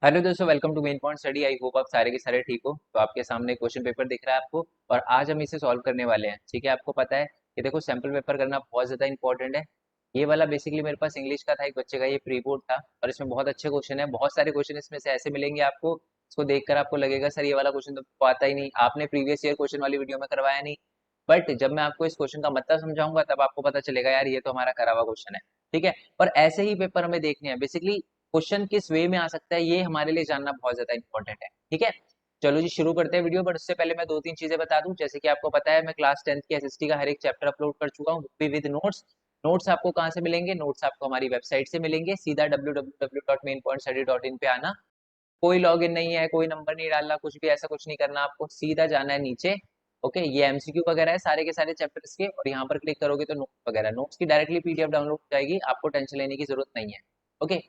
Hello दोस्तों, welcome to main point study. I hope आप सारे के सारे ठीक हो। तो आपके सामने क्वेश्चन पेपर दिख रहा है आपको, और आज हम इसे सॉल्व करने वाले हैं। ठीक है, आपको पता है कि देखो, सैम्पल पेपर करना बहुत ज़्यादा इंपॉर्टेंट है। ये वाला बेसिकली मेरे पास इंग्लिश का था, एक बच्चे का ये प्री बोर्ड था, और इसमें बहुत अच्छे क्वेश्चन है। बहुत सारे क्वेश्चन इसमें से ऐसे मिलेंगे आपको, इसको देखकर आपको लगेगा सर ये वाला क्वेश्चन तो आता ही नहीं, आपने प्रीवियस ईयर क्वेश्चन वाली वीडियो में करवाया नहीं। बट जब मैं आपको इस क्वेश्चन का मतलब समझाऊंगा तब आपको पता चलेगा यार ये तो हमारा करा हुआ क्वेश्चन है। ठीक है, और ऐसे ही पेपर हमें देखने हैं। बेसिकली क्वेश्चन किस वे में आ सकता है ये हमारे लिए जानना बहुत ज्यादा इंपॉर्टेंट है। ठीक है, चलो जी शुरू करते हैं वीडियो। बट उससे पहले मैं दो तीन चीजें बता दूं। जैसे कि आपको पता है मैं क्लास 10th की एसएसटी का हर एक चैप्टर अपलोड कर चुका हूँ, भी विद नोट्स। नोट्स आपको कहाँ से मिलेंगे? नोट्स आपको हमारी वेबसाइट से मिलेंगे। सीधा www.mainpointstudy.in पे आना। कोई लॉगिन नहीं है, कोई नंबर नहीं डालना, कुछ भी ऐसा कुछ नहीं करना, आपको सीधा जाना है नीचे। ओके, ये एमसीक्यू वगैरह है सारे के सारे चैप्टर्स के, और यहाँ पर क्लिक करोगे तो नोट्स वगैरह, नोट्स की डायरेक्टली पीडीएफ डाउनलोड हो जाएगी, आपको टेंशन लेने की जरूरत नहीं है। ओके,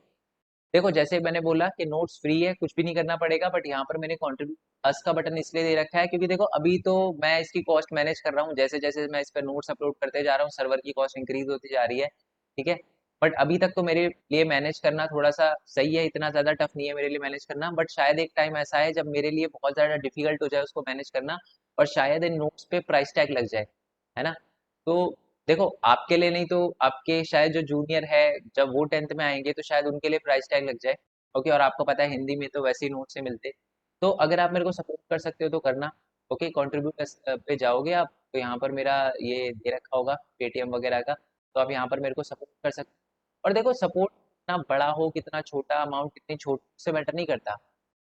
देखो जैसे मैंने बोला कि नोट्स फ्री है, कुछ भी नहीं करना पड़ेगा। बट यहाँ पर मैंने कंट्रीब्यूट अस का बटन इसलिए दे रखा है क्योंकि देखो अभी तो मैं इसकी कॉस्ट मैनेज कर रहा हूँ। जैसे जैसे मैं इस पर नोट्स अपलोड करते जा रहा हूँ, सर्वर की कॉस्ट इंक्रीज होती जा रही है। ठीक है, बट अभी तक तो मेरे लिए मैनेज करना थोड़ा सा सही है, इतना ज्यादा टफ नहीं है मेरे लिए मैनेज करना। बट शायद एक टाइम ऐसा है जब मेरे लिए बहुत ज्यादा डिफिकल्ट हो जाए उसको मैनेज करना, और शायद इन नोट्स पे प्राइस टैग लग जाए, है ना। तो देखो, आपके लिए नहीं तो आपके शायद जो जूनियर है, जब वो 10th में आएंगे तो शायद उनके लिए प्राइस टैग लग जाए। ओके, और आपको पता है हिंदी में तो वैसे ही नोट से मिलते। तो अगर आप मेरे को सपोर्ट कर सकते हो तो करना। ओके, कंट्रीब्यूट पे जाओगे आप, तो यहाँ पर मेरा ये दे रखा होगा पेटीएम वगैरह का, तो आप यहाँ पर मेरे को सपोर्ट कर सकते हो। और देखो, सपोर्ट कितना बड़ा हो कितना छोटा, अमाउंट कितनी छोटी, उससे मैटर नहीं करता।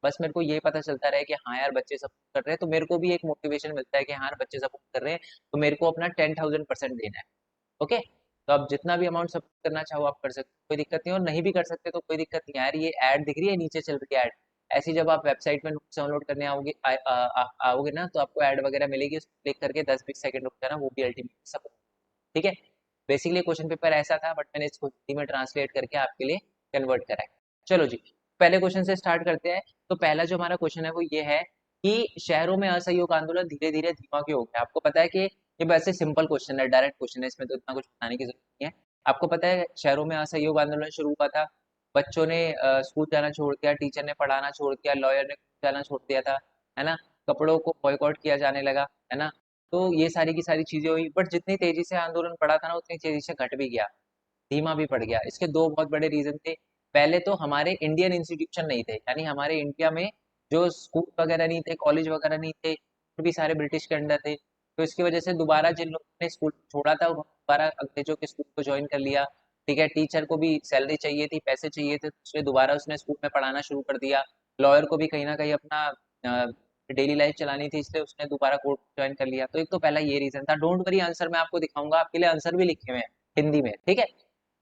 बस मेरे को ये पता चलता रहे कि हाँ यार बच्चे सपोर्ट कर रहे हैं, तो मेरे को भी एक मोटिवेशन मिलता है कि हाँ यार बच्चे सपोर्ट कर रहे हैं, तो मेरे को अपना 10,000% देना है। ओके, तो आप जितना भी अमाउंट सपोर्ट करना चाहो आप कर सकते हो, कोई दिक्कत नहीं। और नहीं भी कर सकते तो कोई दिक्कत नहीं यार, ये ऐड दिख रही है नीचे चल रही है ऐड, ऐसी जब आप वेबसाइट में नोट्स डाउनलोड करने आओगे ना, तो आपको ऐड वगैरह मिलेगी, उस पर क्लिक करके 10-20 सेकंड रुक जाना, वो भी अल्टीमेट सपोर्ट। ठीक है, बेसिकली क्वेश्चन पेपर ऐसा था, बट मैंने इसको हिंदी में ट्रांसलेट करके आपके लिए कन्वर्ट करा है। चलो जी, पहले क्वेश्चन से स्टार्ट करते हैं। तो पहला जो हमारा क्वेश्चन है वो ये है कि शहरों में असहयोग आंदोलन धीरे धीरे धीमा क्यों हो गया। आपको पता है कि ये वैसे सिंपल क्वेश्चन है, डायरेक्ट क्वेश्चन है, इसमें तो इतना कुछ बताने की जरूरत नहीं है। आपको पता है शहरों में असहयोग आंदोलन शुरू हुआ था, बच्चों ने स्कूल जाना छोड़ दिया, टीचर ने पढ़ाना छोड़ दिया, लॉयर ने जाना छोड़ दिया था, है ना। कपड़ों को बॉयकॉट किया जाने लगा, है ना। तो ये सारी की सारी चीजें हुई, बट जितनी तेजी से आंदोलन बढ़ा था ना उतनी तेजी से घट भी गया, धीमा भी पड़ गया। इसके दो बहुत बड़े रीजन थे। पहले तो हमारे इंडियन इंस्टीट्यूशन नहीं थे, यानी हमारे इंडिया में जो स्कूल वगैरह नहीं थे, कॉलेज वगैरह नहीं थे, फिर भी सारे ब्रिटिश के अंडर थे। तो इसकी वजह से दोबारा जिन लोगों ने स्कूल छोड़ा था उन्होंने दोबारा अंग्रेजों के स्कूल को ज्वाइन कर लिया। ठीक है, टीचर को भी सैलरी चाहिए थी, पैसे चाहिए थे, तो इसलिए दोबारा उसने स्कूल में पढ़ाना शुरू कर दिया। लॉयर को भी कहीं ना कहीं अपना डेली लाइफ चलानी थी, इसलिए उसने दोबारा कोर्ट ज्वाइन कर लिया। तो एक तो पहला ये रीजन था। डोंट वरी, आंसर मैं आपको दिखाऊंगा, आपके लिए आंसर भी लिखे हुए हैं हिंदी में। ठीक है,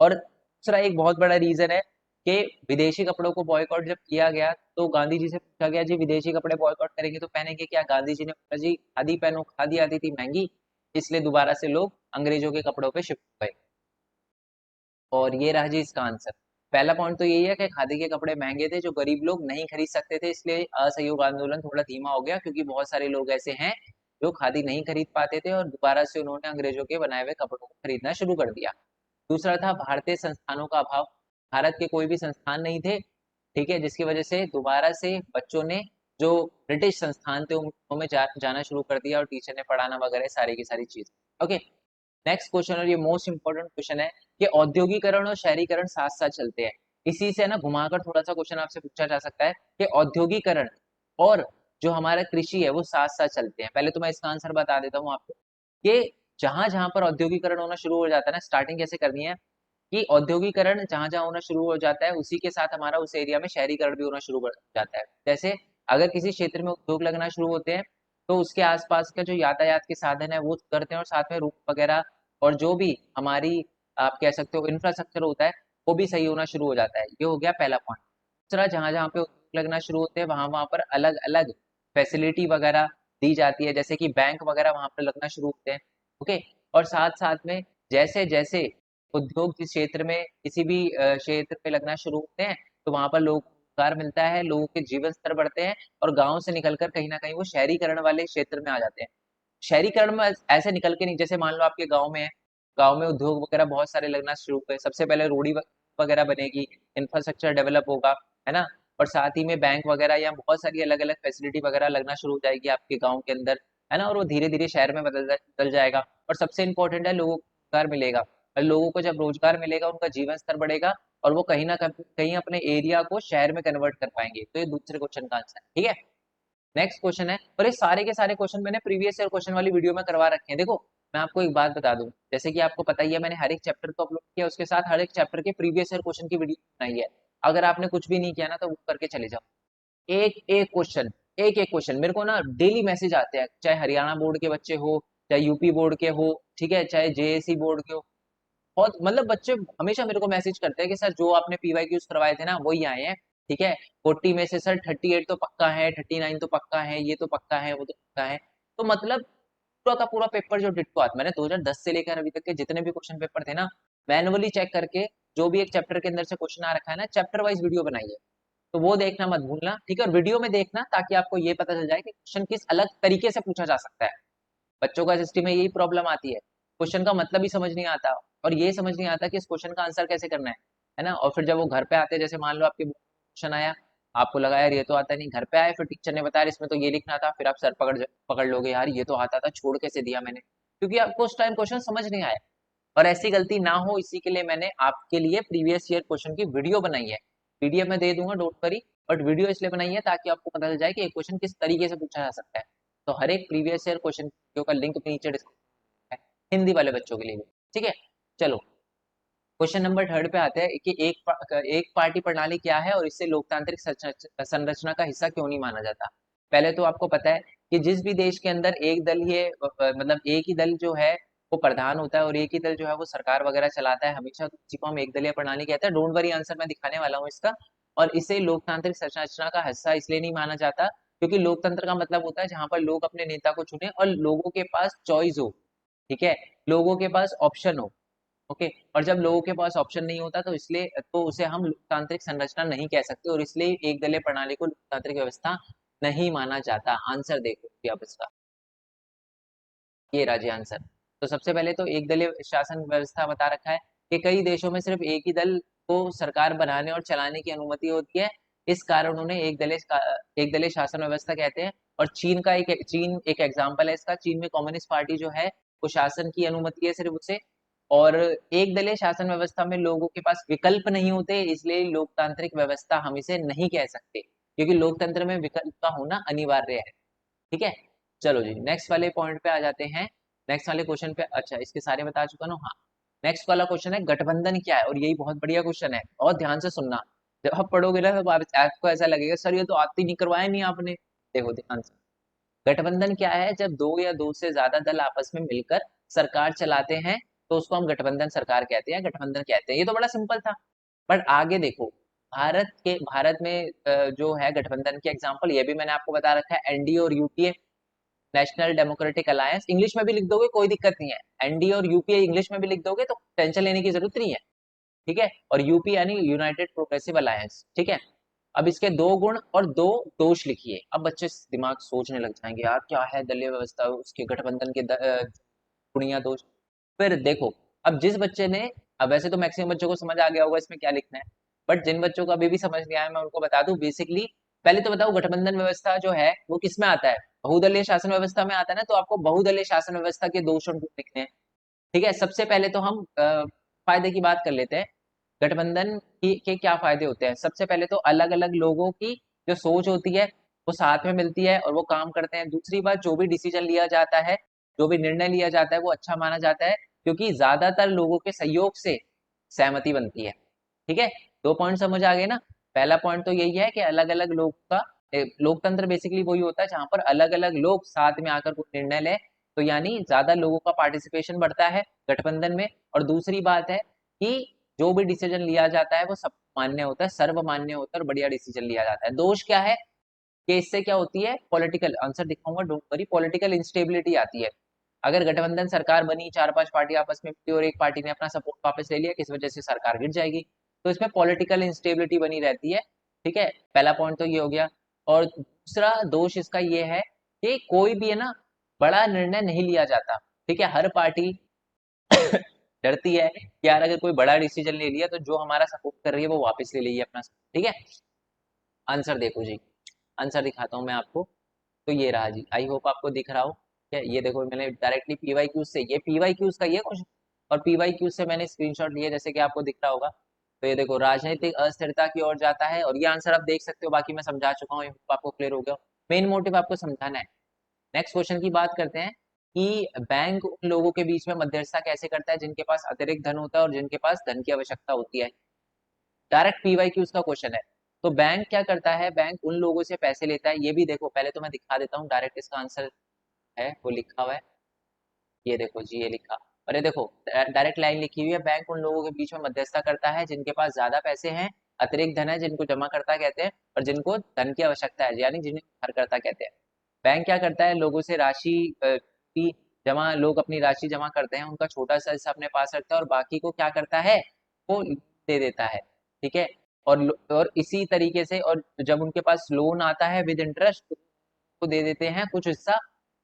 और दूसरा एक बहुत बड़ा रीजन है कि विदेशी कपड़ों को बॉयकॉट जब किया गया तो गांधी जी से पूछा गया जी विदेशी कपड़े बॉयकॉट करेंगे तो पहनेंगे क्या? गांधी जी ने बोला जी खादी पहनो, खादी आती थी महंगी, इसलिए दोबारा से लोग अंग्रेजों के कपड़ों पे शिफ्ट हो गए। और ये रहा जी इसका आंसर। पहला पॉइंट तो यही है कि खादी के कपड़े महंगे थे, जो गरीब लोग नहीं खरीद सकते थे, इसलिए असहयोग आंदोलन थोड़ा धीमा हो गया, क्योंकि बहुत सारे लोग ऐसे हैं जो खादी नहीं खरीद पाते थे, और दोबारा से उन्होंने अंग्रेजों के बनाए हुए कपड़ों को खरीदना शुरू कर दिया। दूसरा था भारतीय संस्थानों का अभाव। भारत के कोई भी संस्थान नहीं थे, ठीक है, जिसकी वजह से दोबारा से बच्चों ने जो ब्रिटिश संस्थान थे उनमें जाना शुरू कर दिया, और टीचर ने पढ़ाना वगैरह सारी की सारी चीज। ओके, नेक्स्ट क्वेश्चन, और ये मोस्ट इंपॉर्टेंट क्वेश्चन है कि औद्योगिकरण और शहरीकरण साथ साथ चलते हैं। इसी से ना घुमाकर थोड़ा सा क्वेश्चन आपसे पूछा जा सकता है कि औद्योगिकरण और जो हमारा कृषि है वो साथ साथ चलते हैं। पहले तो मैं इसका आंसर बता देता हूँ आपको कि जहां जहां पर औद्योगिकरण होना शुरू हो जाता है ना, स्टार्टिंग कैसे करनी है कि औद्योगिकरण जहां जहां होना शुरू हो जाता है उसी के साथ हमारा उस एरिया में शहरीकरण भी होना शुरू हो जाता है। जैसे अगर किसी क्षेत्र में उद्योग लगना शुरू होते हैं तो उसके आसपास का जो यातायात के साधन है वो सुधरते हैं, और साथ में रूट वगैरह और जो भी हमारी आप कह सकते हो इंफ्रास्ट्रक्चर होता है वो भी सही होना शुरू हो जाता है। ये हो गया पहला पॉइंट। दूसरा, जहां जहां पे उद्योग लगना शुरू होते हैं वहां वहां पर अलग अलग फैसिलिटी वगैरह दी जाती है, जैसे कि बैंक वगैरह वहां पर लगना शुरू होते हैं। ओके, और साथ साथ में जैसे जैसे उद्योग जिस क्षेत्र में किसी भी क्षेत्र में लगना शुरू होते हैं तो वहां पर लोगों को रोजगार मिलता है, लोगों के जीवन स्तर बढ़ते हैं, और गांव से निकलकर कहीं ना कहीं वो शहरीकरण वाले क्षेत्र में आ जाते हैं। शहरीकरण में ऐसे निकल के नहीं, जैसे मान लो आपके गांव में है, गांव में उद्योग वगैरह बहुत सारे लगना शुरू हुए, सबसे पहले रोडी वगैरह बनेगी, इंफ्रास्ट्रक्चर डेवलप होगा, है ना। और साथ ही में बैंक वगैरह या बहुत सारी अलग अलग फैसिलिटी वगैरह लगना शुरू हो जाएगी आपके गाँव के अंदर, है ना। और वो धीरे धीरे शहर में बदल जाएगा। और सबसे इंपॉर्टेंट है, लोगों को रोजगार मिलेगा, और लोगों को जब रोजगार मिलेगा उनका जीवन स्तर बढ़ेगा, और वो कहीं ना कहीं अपने एरिया को शहर में कन्वर्ट कर पाएंगे। तो ये दूसरे क्वेश्चन का आंसर है, ठीक है। नेक्स्ट क्वेश्चन है, और ये सारे के सारे क्वेश्चन मैंने प्रीवियस ईयर क्वेश्चन वाली वीडियो में करवा रखे हैं। देखो मैं आपको एक बात बता दूं, जैसे कि आपको पता ही है मैंने हर एक चैप्टर को अपलोड किया, उसके साथ हर एक चैप्टर के प्रीवियस ईयर क्वेश्चन की वीडियो बनाई है। अगर आपने कुछ भी नहीं किया ना तो वो करके चले जाओ। एक एक क्वेश्चन, एक एक क्वेश्चन मेरे को ना डेली मैसेज आते हैं, चाहे हरियाणा बोर्ड के बच्चे हो, चाहे यूपी बोर्ड के हो, ठीक है, चाहे जेएसी बोर्ड के हो। बहुत मतलब बच्चे हमेशा मेरे को मैसेज करते हैं कि सर जो आपने पीवाईक्यूज करवाए थे ना वही आए हैं, ठीक है। 40 में से सर 38 तो पक्का है, 39 तो पक्का है, ये तो पक्का है, वो तो पक्का है। तो मतलब पूरा का पूरा पेपर जो डिट्टो आता, मैंने 2010 से लेकर अभी तक के जितने भी क्वेश्चन पेपर थे ना, मैनुअली चेक करके जो भी एक चैप्टर के अंदर से क्वेश्चन आ रखा है ना, चैप्टर वाइज वीडियो बनाई है। तो वो देखना मत भूलना, ठीक है। और वीडियो में देखना ताकि आपको ये पता चल जाए कि क्वेश्चन किस अलग तरीके से पूछा जा सकता है। बच्चों का एसएसटी में यही प्रॉब्लम आती है, क्वेश्चन का मतलब ही समझ नहीं आता, और ये समझ नहीं आता कि इस क्वेश्चन का आंसर कैसे करना है ना। और फिर जब वो घर पे आते हैं, जैसे मान लो आपके क्वेश्चन आया, आपको लगा यार ये तो आता नहीं, घर पे आए फिर टीचर ने बताया इसमें तो ये लिखना था, फिर आप सर पकड़ लोगे, यार ये तो आता था, छोड़ कैसे दिया मैंने, क्योंकि आपको उस टाइम क्वेश्चन समझ नहीं आया। और ऐसी गलती ना हो इसी के लिए मैंने आपके लिए प्रीवियस ईयर क्वेश्चन की वीडियो बनाई है। पीडीएफ में दे दूंगा, डोंट वरी, बट वीडियो इसलिए बनाई है ताकि आपको पता चल जाए कि एक क्वेश्चन किस तरीके से पूछा जा सकता है। तो हर एक प्रीवियस ईयर क्वेश्चन वीडियो का लिंक नीचे है, हिंदी वाले बच्चों के लिए भी, ठीक है। चलो क्वेश्चन नंबर थर्ड पे आते हैं कि एक पार्टी प्रणाली क्या है और इससे लोकतांत्रिक संरचना का हिस्सा क्यों नहीं माना जाता। पहले तो आपको पता है कि जिस भी देश के अंदर एक दल ही मतलब एक ही दल जो है वो प्रधान होता है, और एक ही दल जो है वो सरकार वगैरह चलाता है हमेशा, तो इसी को हम एक दलीय प्रणाली कहते हैं। डोंट वरी, आंसर मैं दिखाने वाला हूँ इसका। और इसे लोकतांत्रिक संरचना का हिस्सा इसलिए नहीं माना जाता क्योंकि लोकतंत्र का मतलब होता है जहां पर लोग अपने नेता को चुने और लोगों के पास चॉइस हो, ठीक है, लोगों के पास ऑप्शन हो। ओके, और जब लोगों के पास ऑप्शन नहीं होता तो इसलिए तो उसे हम लोकतांत्रिक संरचना नहीं कह सकते, और इसलिए एक दलीय प्रणाली को लोकतांत्रिक व्यवस्था नहीं माना जाता। आंसर देखो भी आप इसका, ये राज्य आंसर। तो सबसे पहले तो एक दलीय शासन व्यवस्था बता रखा है कि कई देशों में सिर्फ एक ही दल को सरकार बनाने और चलाने की अनुमति होती है, इस कारण उन्हें एक दलीय शासन व्यवस्था कहते हैं। और चीन एक एग्जाम्पल है इसका। चीन में कम्युनिस्ट पार्टी जो है वो शासन की अनुमति है सिर्फ उसे। और एक दलीय शासन व्यवस्था में लोगों के पास विकल्प नहीं होते, इसलिए लोकतांत्रिक व्यवस्था हम इसे नहीं कह सकते, क्योंकि लोकतंत्र में विकल्प का होना अनिवार्य है, ठीक है। चलो जी नेक्स्ट वाले पॉइंट पे आ जाते हैं। नेक्स्ट वाले क्वेश्चन पे, अच्छा इसके सारे बता चुका ना, हाँ। नेक्स्ट वाला क्वेश्चन है गठबंधन क्या है, और यही बहुत बढ़िया क्वेश्चन है, और ध्यान से सुनना। जब आप पढ़ोगे ना तो आपको ऐसा लगेगा सर ये तो आती नहीं, करवाया नहीं आपने। देखो ध्यान से, गठबंधन क्या है, जब दो या दो से ज्यादा दल आपस में मिलकर सरकार चलाते हैं तो उसको हम गठबंधन सरकार कहते हैं, गठबंधन कहते हैं। ये तो बड़ा सिंपल था। बट आगे देखो, भारत में जो है गठबंधन के एग्जांपल, ये भी मैंने आपको बता रखा है, एनडीए और UPA, national democratic alliance, English में भी लिख दोगे कोई दिक्कत नहीं है। एनडीए और यूपीए इंग्लिश में भी लिख दोगे तो टेंशन लेने की जरूरत नहीं है, ठीक है। और यूपी यानी यूनाइटेड प्रोग्रेसिव अलायंस, ठीक है। अब इसके दो गुण और दो दोष लिखिए। अब बच्चे दिमाग सोचने लग जाएंगे यार क्या है दलीय व्यवस्था, उसके गठबंधन के गुण या दोष। फिर देखो, अब जिस बच्चे ने, अब वैसे तो मैक्सिमम बच्चों को समझ आ गया होगा इसमें क्या लिखना है, बट जिन बच्चों को अभी भी समझ नहीं आया मैं उनको बता दूं बेसिकली। पहले तो बताओ गठबंधन व्यवस्था जो है वो किस में आता है, बहुदलीय शासन व्यवस्था में आता है ना, तो आपको बहुदलीय शासन व्यवस्था के दोष और गुण लिखने हैं, ठीक है। सबसे पहले तो हम फायदे की बात कर लेते हैं। गठबंधन के क्या फायदे होते हैं। सबसे पहले तो अलग अलग लोगों की जो सोच होती है वो साथ में मिलती है और वो काम करते हैं। दूसरी बात, जो भी डिसीजन लिया जाता है, जो भी निर्णय लिया जाता है वो अच्छा माना जाता है, क्योंकि ज्यादातर लोगों के सहयोग से सहमति बनती है, ठीक है। दो पॉइंट समझ आ गए ना। पहला पॉइंट तो यही है कि अलग अलग लोग का लोकतंत्र बेसिकली वही होता है जहां पर अलग अलग लोग साथ में आकर कोई निर्णय ले, तो यानी ज्यादा लोगों का पार्टिसिपेशन बढ़ता है गठबंधन में। और दूसरी बात है कि जो भी डिसीजन लिया जाता है वो सब मान्य होता है, सर्वमान्य होता है, और बढ़िया डिसीजन लिया जाता है। दोष क्या है कि इससे क्या होती है, पॉलिटिकल, आंसर दिखाऊंगा डोंट वरी, पॉलिटिकल इंस्टेबिलिटी आती है। अगर गठबंधन सरकार बनी, चार पांच पार्टी आपस में मिली और एक पार्टी ने अपना सपोर्ट वापस ले लिया, किस वजह से सरकार गिर जाएगी, तो इसमें पॉलिटिकल इंस्टेबिलिटी बनी रहती है, ठीक है। पहला पॉइंट तो ये हो गया। और दूसरा दोष इसका ये है कि कोई भी है ना बड़ा निर्णय नहीं लिया जाता, ठीक है। हर पार्टी डरती है कि यार अगर कोई बड़ा डिसीजन ले लिया तो जो हमारा सपोर्ट कर रही है वो वापस ले लेगी अपना, ठीक है। आंसर देखो जी, आंसर दिखाता हूँ मैं आपको। तो ये रहा जी, आई होप आपको दिख रहा हो। क्या ये देखो, मैंने डायरेक्टली पीवाई क्यूज से, ये पीवाई क्यूज का ये क्वेश्चन और पीवाई क्यूज से मैंने स्क्रीनशॉट लिया, जैसे कि आपको दिख रहा होगा। तो ये देखो, राजनीतिक अस्थिरता की ओर जाता है, और ये आंसर आप देख सकते हो, बाकी मैं समझा चुका हूँ, I hope आपको क्लियर हो गया। मेन मोटिव आपको समझाना है। नेक्स्ट क्वेश्चन की बात करते हैं कि बैंक उन लोगों के बीच में मध्यस्थता कैसे करता है जिनके पास अतिरिक्त धन होता है और जिनके पास धन की आवश्यकता होती है। डायरेक्ट पीवाईक्यूज का क्वेश्चन है। तो बैंक क्या करता है, बैंक उन लोगों से पैसे लेता है। ये भी देखो, पहले तो मैं दिखा देता हूँ, डायरेक्ट इसका आंसर है वो लिखा हुआ है। ये देखो जी, ये लिखा। और ये देखो, डायरेक्ट लाइन लिखी हुई है, बैंक उन लोगों के बीच में मध्यस्थता करता है जिनके पास ज्यादा पैसे हैं, अतिरिक्त धन है, जिनको जमा करता कहते हैं, और जिनको धन की आवश्यकता है, यानी जिन्हें उधारकर्ता कहते हैं। बैंक क्या करता है, लोगों से राशि की जमा, लोग अपनी राशि जमा करते हैं, उनका छोटा सा हिस्सा अपने पास रखता है, और बाकी को क्या करता है, वो दे देता है। ठीक है। और इसी तरीके से, और जब उनके पास लोन आता है विद इंटरेस्ट, को दे देते हैं कुछ हिस्सा,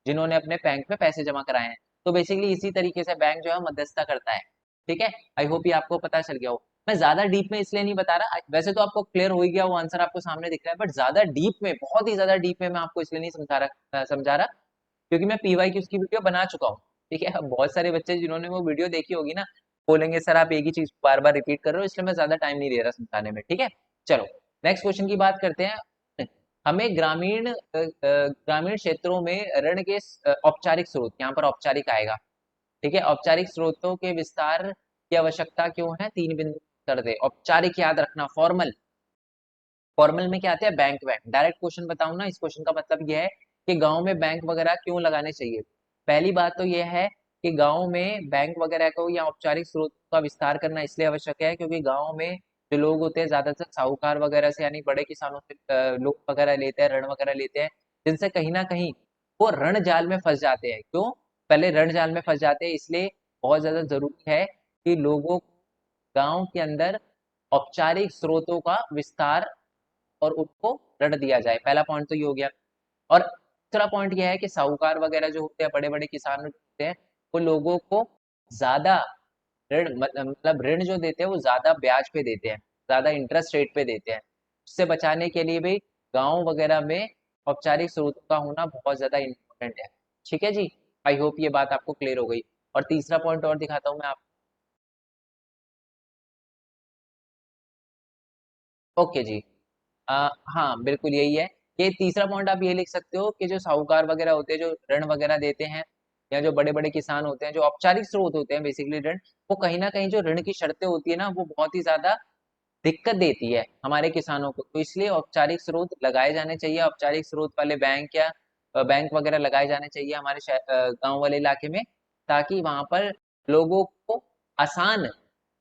जिन्होंने अपने बैंक में पैसे जमा कराए हैं। तो बेसिकली इसी तरीके से बैंक जो है मध्यस्थता करता है। ठीक है। आई होप ये आपको पता चल गया हो। मैं ज्यादा डीप में इसलिए नहीं बता रहा, वैसे तो आपको क्लियर हो ही गया, वो आंसर आपको सामने दिख रहा है, बट ज्यादा डीप में, बहुत ही ज्यादा डीप में मैं आपको इसलिए नहीं समझा रहा, क्योंकि मैं पीवाई की उसकी वीडियो बना चुका हूँ। ठीक है। अब बहुत सारे बच्चे जिन्होंने वो वीडियो देखी होगी ना, बोलेंगे सर आप एक ही चीज बार बार रिपीट कर रहे हो, इसलिए मैं ज्यादा टाइम नहीं दे रहा समझाने में। ठीक है। चलो, नेक्स्ट क्वेश्चन की बात करते हैं। हमें ग्रामीण क्षेत्रों में ऋण के औपचारिक स्रोत, यहाँ पर औपचारिक आएगा। ठीक है। औपचारिक स्रोतों के विस्तार की आवश्यकता क्यों है, 3 बिंदु कर दे। औपचारिक याद रखना, फॉर्मल। फॉर्मल में क्या आते हैं, बैंक बैंक। डायरेक्ट क्वेश्चन बताऊं ना, इस क्वेश्चन का मतलब यह है कि गांव में बैंक वगैरह क्यों लगाने चाहिए। पहली बात तो यह है कि गांव में बैंक वगैरह को या औपचारिक स्रोत का विस्तार करना इसलिए आवश्यक है क्योंकि गांव में जो लोग होते हैं ज्यादातर साहूकार वगैरह से, यानी बड़े किसानों से लोन वगैरह लेते हैं, ऋण वगैरह लेते हैं, जिनसे कहीं ना कहीं वो ऋण जाल में फंस जाते हैं। क्यों, पहले ऋण जाल में फंस जाते हैं, इसलिए बहुत ज्यादा जरूरी है कि लोगों को गांव के अंदर औपचारिक स्रोतों का विस्तार और उनको ऋण दिया जाए। पहला पॉइंट तो ये हो गया। और दूसरा पॉइंट ये है कि साहूकार वगैरह जो होते हैं, बड़े बड़े किसान जो होते हैं, वो लोगों को ज्यादा ऋण, मतलब ऋण जो देते हैं वो ज्यादा ब्याज पे देते हैं, ज्यादा इंटरेस्ट रेट पे देते हैं। उससे बचाने के लिए भी गांव वगैरह में औपचारिक स्रोतों का होना बहुत ज्यादा इंपॉर्टेंट है। ठीक है जी। आई होप ये बात आपको क्लियर हो गई। और तीसरा पॉइंट और दिखाता हूँ मैं आपको। ओके जी। हाँ बिल्कुल यही है कि तीसरा पॉइंट आप ये लिख सकते हो कि जो साहूकार वगैरह होते हैं, जो ऋण वगैरह देते हैं, या जो बड़े बड़े किसान होते हैं, जो औपचारिक स्रोत होते हैं बेसिकली ऋण, वो कहीं ना कहीं जो ऋण की शर्तें होती है ना, वो बहुत ही ज्यादा दिक्कत देती है हमारे किसानों को। तो इसलिए औपचारिक स्रोत लगाए जाने चाहिए, औपचारिक स्रोत वाले बैंक या बैंक वगैरह लगाए जाने चाहिए हमारे गांव वाले इलाके में, ताकि वहां पर लोगों को आसान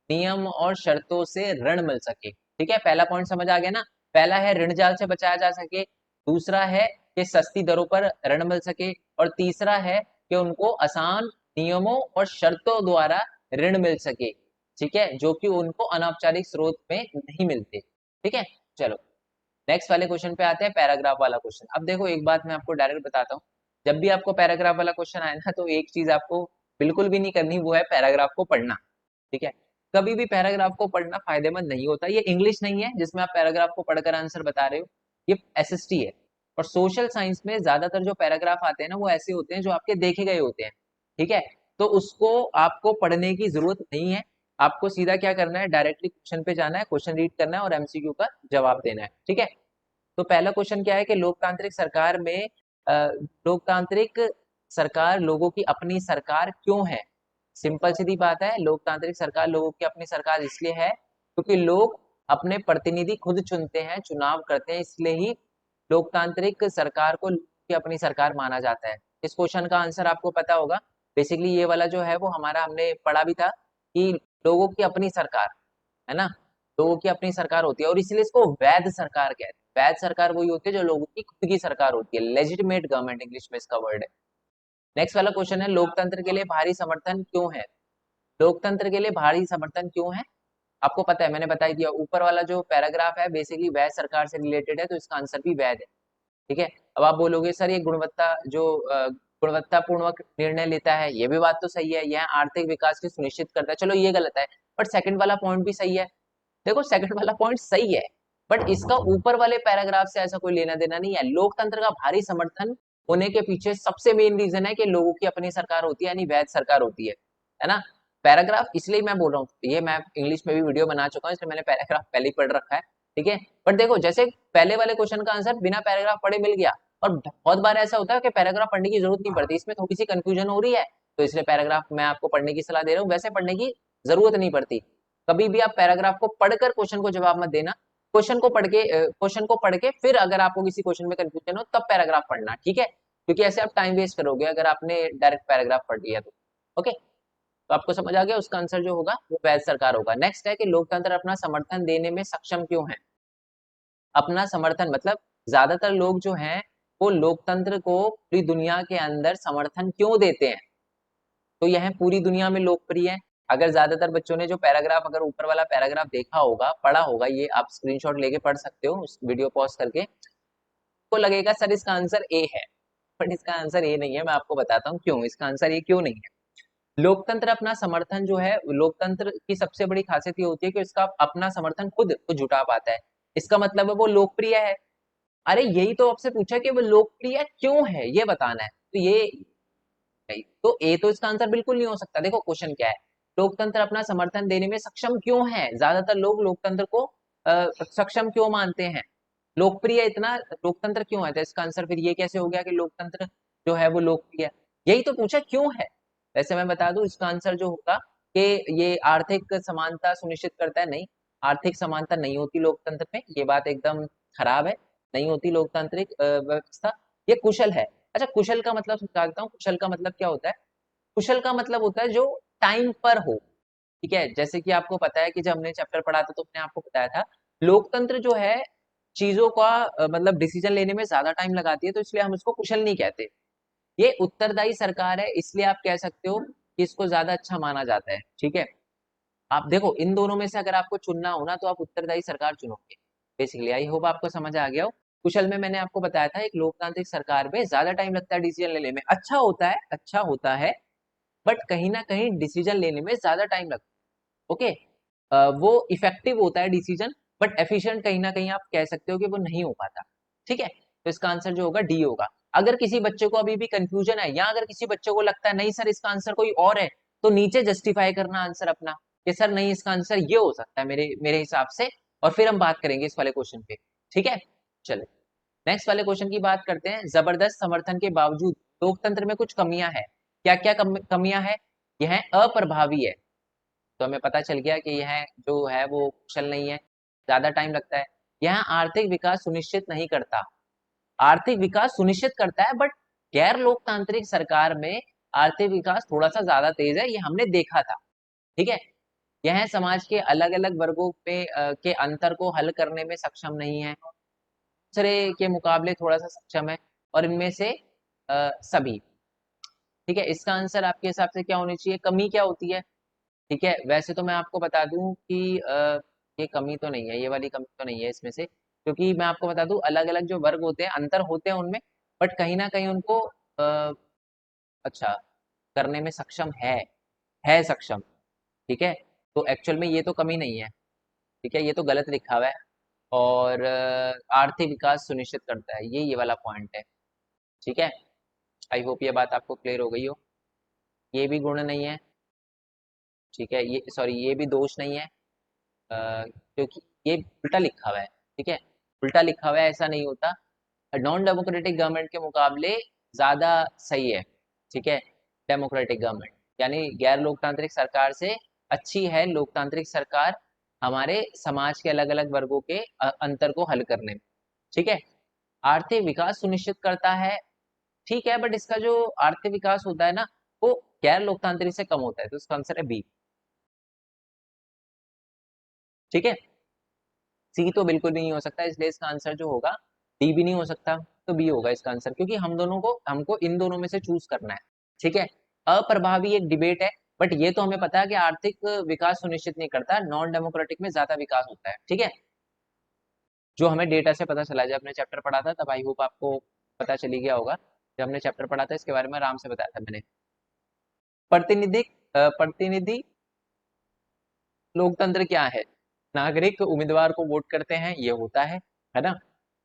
नियम और शर्तों से ऋण मिल सके। ठीक है। पहला पॉइंट समझ आ गया ना। पहला है ऋण जाल से बचाया जा सके, दूसरा है कि सस्ती दरों पर ऋण मिल सके, और तीसरा है कि उनको आसान नियमों और शर्तों द्वारा ऋण मिल सके। ठीक है, जो कि उनको अनौपचारिक स्रोत में नहीं मिलते। ठीक है। चलो, नेक्स्ट वाले क्वेश्चन पे आते हैं, पैराग्राफ वाला क्वेश्चन। अब देखो, एक बात मैं आपको डायरेक्ट बताता हूँ, जब भी आपको पैराग्राफ वाला क्वेश्चन आए ना, तो एक चीज आपको बिल्कुल भी नहीं करनी, वो है पैराग्राफ को पढ़ना। ठीक है। कभी भी पैराग्राफ को पढ़ना फायदेमंद नहीं होता। ये इंग्लिश नहीं है जिसमें आप पैराग्राफ को पढ़कर आंसर बता रहे हो, ये एसएसटी है। और सोशल साइंस में ज्यादातर जो पैराग्राफ आते हैं ना, वो ऐसे होते हैं जो आपके देखे गए होते हैं। ठीक है। तो उसको आपको पढ़ने की जरूरत नहीं है। आपको सीधा क्या करना है, डायरेक्टली क्वेश्चन पे जाना है, क्वेश्चन रीड करना है और एमसीक्यू का जवाब देना है। ठीक है। तो पहला क्वेश्चन क्या है कि लोकतांत्रिक सरकार में अ, लोकतांत्रिक सरकार लोगों की अपनी सरकार क्यों है। सिंपल सीधी बात है, लोकतांत्रिक सरकार लोगों की अपनी सरकार इसलिए है क्योंकि लोग अपने प्रतिनिधि खुद चुनते हैं, चुनाव करते हैं, इसलिए ही लोकतांत्रिक सरकार को की अपनी सरकार माना जाता है। इस क्वेश्चन का आंसर आपको पता होगा। बेसिकली ये वाला जो है वो हमारा, हमने पढ़ा भी था कि लोगों की अपनी सरकार, है ना, लोगों की अपनी सरकार होती है, और इसलिए इसको वैध सरकार कहते हैं। वैध सरकार वही होती है जो लोगों की खुद की सरकार होती है, लेजिटिमेट गवर्नमेंट इंग्लिश में इसका वर्ड है। नेक्स्ट वाला क्वेश्चन है, लोकतंत्र के लिए भारी समर्थन क्यों है। लोकतंत्र के लिए भारी समर्थन क्यों है, आपको पता है, मैंने बता ही दिया। ऊपर वाला जो पैराग्राफ है बेसिकली वैध सरकार से रिलेटेड है, तो इसका आंसर भी वैध है। ठीक है। अब आप बोलोगे सर ये गुणवत्ता जो गुणवत्तापूर्ण निर्णय लेता है, ये भी बात तो सही है, यह आर्थिक विकास की सुनिश्चित करता है, चलो ये गलत है, बट सेकंड वाला पॉइंट भी सही है। देखो, सेकंड वाला पॉइंट सही है, बट इसका ऊपर वाले पैराग्राफ से ऐसा कोई लेना देना नहीं है। लोकतंत्र का भारी समर्थन होने के पीछे सबसे मेन रीजन है कि लोगों की अपनी सरकार होती है, यानी वैध सरकार होती है ना। पैराग्राफ इसलिए मैं बोल रहा हूँ, ये मैं इंग्लिश में भी वीडियो बना चुका हूँ, इसलिए मैंने पैराग्राफ पहले ही पढ़ रखा है, ठीक है। बट देखो, जैसे पहले वाले क्वेश्चन का आंसर बिना पैराग्राफ पढ़े मिल गया, और बहुत बार ऐसा होता है कि पैराग्राफ पढ़ने की जरूरत नहीं पड़ती, इसमें थोड़ी सी कंफ्यूजन हो रही है, तो इसलिए पैराग्राफ मैं आपको पढ़ने की सलाह दे रहा हूँ, वैसे पढ़ने की जरूरत नहीं पड़ती। कभी भी आप पैराग्राफ को पढ़कर क्वेश्चन को जवाब मत देना, क्वेश्चन को पढ़ के फिर अगर आपको किसी क्वेश्चन में कंफ्यूजन हो तब पैराग्राफ पढ़ना, ठीक है, क्योंकि ऐसे आप टाइम वेस्ट करोगे अगर आपने डायरेक्ट पैराग्राफ पढ़ लिया तो। ओके, तो आपको समझ आ गया, उसका आंसर जो होगा वो वैध सरकार होगा। नेक्स्ट है कि लोकतंत्र अपना समर्थन देने में सक्षम क्यों है। अपना समर्थन मतलब ज्यादातर लोग जो हैं वो लोकतंत्र को पूरी दुनिया के अंदर समर्थन क्यों देते हैं, तो यह पूरी दुनिया में लोकप्रिय है। अगर ज्यादातर बच्चों ने जो पैराग्राफ, अगर ऊपर वाला पैराग्राफ देखा होगा, पढ़ा होगा, ये आप स्क्रीनशॉट लेके पढ़ सकते हो उस वीडियो पॉज करके, तो लगेगा सर इसका आंसर ए है, बट इसका आंसर ए नहीं है। मैं आपको बताता हूँ क्यों इसका आंसर ए क्यों नहीं है। लोकतंत्र अपना समर्थन जो है, लोकतंत्र की सबसे बड़ी खासियत ये होती है कि इसका अपना समर्थन खुद को जुटा पाता है। इसका मतलब है वो लोकप्रिय है। अरे यही तो आपसे पूछा कि वो लोकप्रिय क्यों है, ये बताना है, तो ये नहीं, तो ए तो इसका आंसर बिल्कुल नहीं हो सकता। देखो क्वेश्चन क्या है, लोकतंत्र अपना समर्थन देने में सक्षम क्यों है, ज्यादातर लोग लोकतंत्र को सक्षम क्यों मानते हैं, लोकप्रिय इतना लोकतंत्र क्यों है, तो इसका आंसर फिर ये कैसे हो गया कि लोकतंत्र जो है वो लोकप्रिय है। यही तो पूछा क्यों है। वैसे मैं बता दूं इसका आंसर जो होगा कि ये आर्थिक समानता सुनिश्चित करता है। नहीं, आर्थिक समानता नहीं होती लोकतंत्र में, ये बात एकदम खराब है, नहीं होती लोकतांत्रिक व्यवस्था। ये कुशल है। अच्छा, कुशल का मतलब समझा देता हूँ, कुशल का मतलब क्या होता है। कुशल का मतलब होता है जो टाइम पर हो, ठीक है। जैसे कि आपको पता है कि जब हमने चैप्टर पढ़ा था तो हमने आपको बताया था, लोकतंत्र जो है चीजों का मतलब डिसीजन लेने में ज्यादा टाइम लगाती है, तो इसलिए हम इसको कुशल नहीं कहते। ये उत्तरदायी सरकार है, इसलिए आप कह सकते हो कि इसको ज्यादा अच्छा माना जाता है, ठीक है। आप देखो, इन दोनों में से अगर आपको चुनना हो ना, तो आप उत्तरदायी सरकार चुनोगे बेसिकली। आई होप आपको समझ आ गया हो। कुशल में मैंने आपको बताया था, एक लोकतांत्रिक सरकार में ज्यादा टाइम लगता है डिसीजन लेने में, अच्छा होता है, अच्छा होता है, बट कहीं ना कहीं डिसीजन लेने में ज्यादा टाइम लगता है। ओके, वो इफेक्टिव होता है डिसीजन, बट एफिशिएंट कहीं ना कहीं आप कह सकते हो कि वो नहीं हो पाता, ठीक है। तो इसका आंसर जो होगा डी होगा। अगर किसी बच्चे को अभी भी कंफ्यूजन है, या अगर किसी बच्चे को लगता है नहीं सर इसका आंसर कोई और है, तो नीचे जस्टिफाई करना आंसर अपना कि सर नहीं, इसका आंसर ये हो सकता है मेरे मेरे हिसाब से, और फिर हम बात करेंगे इस वाले क्वेश्चन पे, ठीक है। चलो नेक्स्ट वाले क्वेश्चन की बात करते हैं। जबरदस्त समर्थन के बावजूद लोकतंत्र में कुछ कमियां हैं। क्या क्या कमियां हैं। यह अप्रभावी है, तो हमें पता चल गया कि यह जो है वो कुशल नहीं है, ज्यादा टाइम लगता है। यह आर्थिक विकास सुनिश्चित नहीं करता। आर्थिक विकास सुनिश्चित करता है, बट गैर लोकतांत्रिक सरकार में आर्थिक विकास थोड़ा सा ज्यादा तेज है, ये हमने देखा था, ठीक है। यह समाज के अलग अलग वर्गों पे के अंतर को हल करने में सक्षम नहीं है, दूसरे के मुकाबले थोड़ा सा सक्षम है, और इनमें से सभी, ठीक है। इसका आंसर आपके हिसाब से क्या होनी चाहिए, कमी क्या होती है, ठीक है। वैसे तो मैं आपको बता दूं कि ये कमी तो नहीं है, ये वाली कमी तो नहीं है इसमें से, क्योंकि मैं आपको बता दूं अलग अलग जो वर्ग होते हैं अंतर होते हैं उनमें, बट कहीं ना कहीं उनको अच्छा करने में सक्षम है सक्षम, ठीक है। तो एक्चुअल में ये तो कमी नहीं है, ठीक है, ये तो गलत लिखा हुआ है। और आर्थिक विकास सुनिश्चित करता है, ये वाला पॉइंट है, ठीक है। आई होप ये बात आपको क्लियर हो गई हो। ये भी गुण नहीं है, ठीक है, ये सॉरी ये भी दोष नहीं है, क्योंकि ये उल्टा लिखा हुआ है, ठीक है। उल्टा लिखा हुआ है, ऐसा नहीं होता। नॉन डेमोक्रेटिक गवर्नमेंट के मुकाबले ज्यादा सही है, ठीक है। डेमोक्रेटिक गवर्नमेंट यानी गैर लोकतांत्रिक सरकार से अच्छी है लोकतांत्रिक सरकार, हमारे समाज के अलग अलग वर्गों के अंतर को हल करने में, ठीक है। आर्थिक विकास सुनिश्चित करता है, ठीक है, बट इसका जो आर्थिक विकास होता है ना, वो गैर लोकतांत्रिक से कम होता है, तो इसका आंसर है बी, ठीक है। सी तो बिल्कुल भी नहीं हो सकता, इसलिए इसका आंसर जो होगा डी भी नहीं हो सकता, तो बी होगा इसका आंसर, क्योंकि हमको इन दोनों में से चूज करना है, ठीक है। अप्रभावी एक डिबेट है, बट ये तो हमें पता है कि आर्थिक विकास सुनिश्चित नहीं करता, नॉन डेमोक्रेटिक में ज्यादा विकास होता है, ठीक है। जो हमें डेटा से पता चला, जब हमने चैप्टर पढ़ा था तब आई होप आपको पता चली गया होगा, जब हमने चैप्टर पढ़ा था इसके बारे में आराम से बताया था मैंने। प्रतिनिधि लोकतंत्र क्या है। नागरिक उम्मीदवार को वोट करते हैं, ये होता है ना।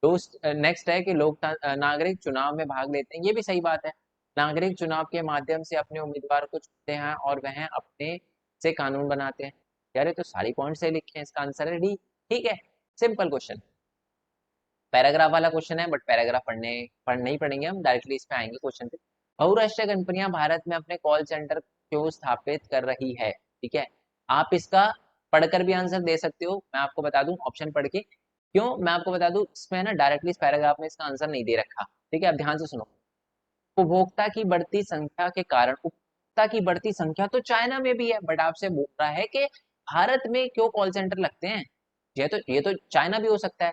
तो नेक्स्ट है कि नागरिक चुनाव में भाग लेते हैं, ये भी सही बात है। नागरिक चुनाव के माध्यम से अपने उम्मीदवार को चुनते हैं और वह अपने से कानून बनाते हैं। यार ये तो सारी पॉइंट से लिखे हैं, इसका आंसर है डी। ठीक है, सिंपल क्वेश्चन। पैराग्राफ वाला क्वेश्चन है, बट पैराग्राफ पढ़ नहीं पढ़ेंगे हम, डायरेक्टली इस पे आएंगे क्वेश्चन पे। बहुराष्ट्रीय कंपनियां भारत में अपने कॉल सेंटर क्यों स्थापित कर रही है? ठीक है, आप इसका पढ़कर भी आंसर दे सकते हो, मैं आपको बता दूं ऑप्शन पढ़ के क्यों। मैं आपको बता दूं, इसमें ना डायरेक्टली इस पैराग्राफ में इसका आंसर नहीं दे रखा। ठीक है, अब ध्यान से सुनो। उपभोक्ता की बढ़ती संख्या के कारण, उपभोक्ता की बढ़ती संख्या तो चाइना में भी है, बट आपसे बोल रहा है कि भारत में क्यों कॉल सेंटर लगते हैं। ये तो चाइना भी हो सकता है।